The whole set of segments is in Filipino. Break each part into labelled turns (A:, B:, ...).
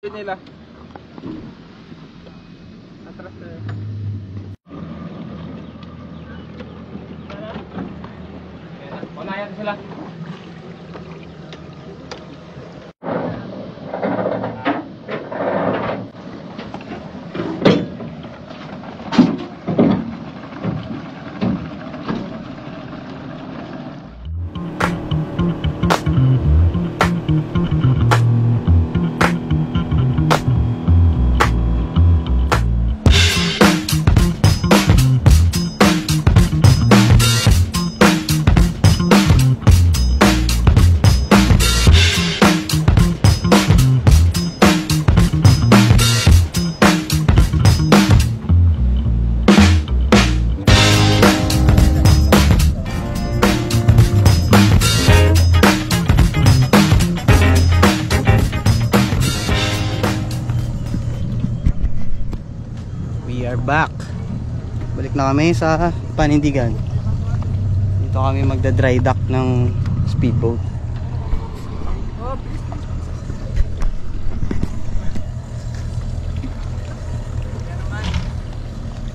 A: nila. Atras na. Wala yan sila.
B: Back. Balik na kami sa panindigan. Dito kami magda-dry dock ng speedboat.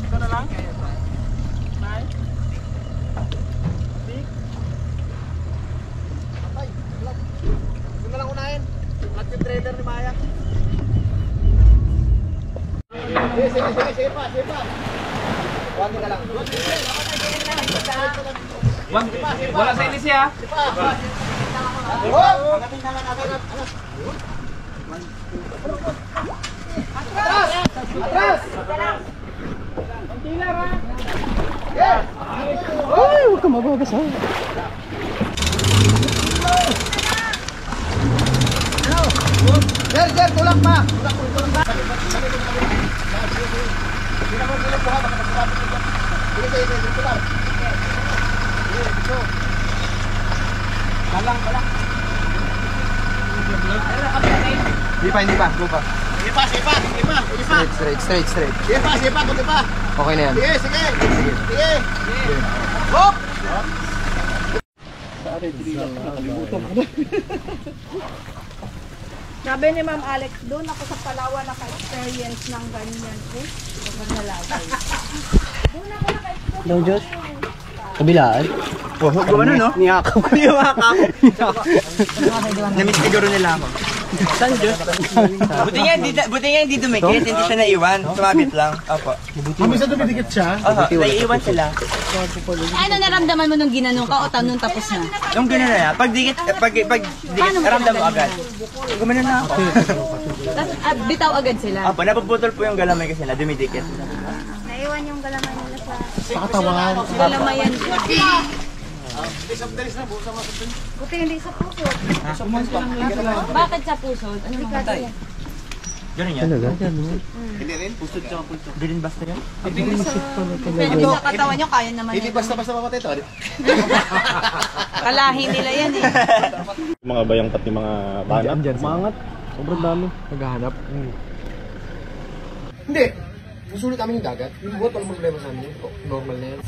A: Ito na lang. Bye. Big. Patay. Ito na lang unahin. At yung trailer ni Maya. Sige pa. Wag na lang. Wala sa ilis ya. Atras! Ang dealer ha. Yes!
B: Ay, huwag ka mababasa.
A: Jer, tulak pa. Balang. Hindi pa. Go pa. Straight. Sige pa. Okay na yan. Sige. Hop!
C: Sabi ni Ma'am Alex, doon ako sa Palawan naka-experience ng ganyan. Doon ako naka-experience.
B: Daw, Diyos. Kabilaan.
A: Gumano, no?
B: Niyakaw ko.
A: Namiss siguro nila ako.
B: Saan, Diyos?
D: Buti nga hindi dumikit, hindi siya naiwan. Sumabit lang. Opo.
A: Mamisa dumidikit siya?
D: Naiiwan sila.
C: Ano naramdaman mo nung ginanong ka o tanong tapos na?
D: Yung gano'n na, pag dikit, ramdam mo agad. Gumano na ako.
C: Tapos bitaw agad sila?
D: Opo, napuputol po yung galamay kasi na dumidikit.
C: Naiwan yung galamay nila sa
A: Katawan.
C: galamayan. Buti hindi sa puso. Bakit sa puso? Ano mga tayo?
D: Gano'n yan?
A: Hindi rin? Pusod tsaka pulso.
D: Hindi rin basta yan?
C: Pwede sa katawan nyo, kaya naman
A: Hindi
C: yun.
A: basta mamatay ito.
C: Kalahi nila yan eh.
E: Mga bayangkat ni mga banat. Umangat. Sobrang dami.
A: Naghahanap. Hindi. Susulit kami yung dagat. Yung buhat walang problema sa amin. Normal na yan.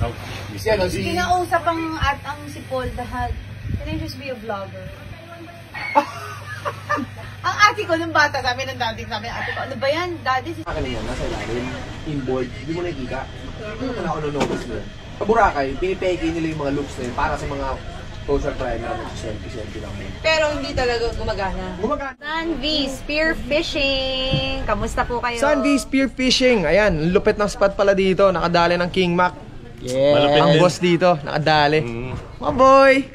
C: Kinausap ang si Paul dahil can I just be a vlogger? Ang ate ko nung bata kami ng dating sabi, ate ko, ano ba yan? Daddy, si...
F: Akin yan, nasa ilalim, inboard, hindi mo nakikita. Hindi mo na ako notice mo yan. Sa Boracay, pinipeke nila yung mga loops na yun para sa mga social trial na nag-selfie lang mo.
C: Pero hindi talaga gumagana.
F: Gumagana.
C: Sun V Spear Fishing! Kamusta po kayo?
G: Sun V Spear Fishing. Ayan, lupit ng spot pala dito. Nakadali ng King Mac.
B: Yeah.
E: Malapit
G: Ang
E: din.
G: boss dito, nakadali. Mga boy!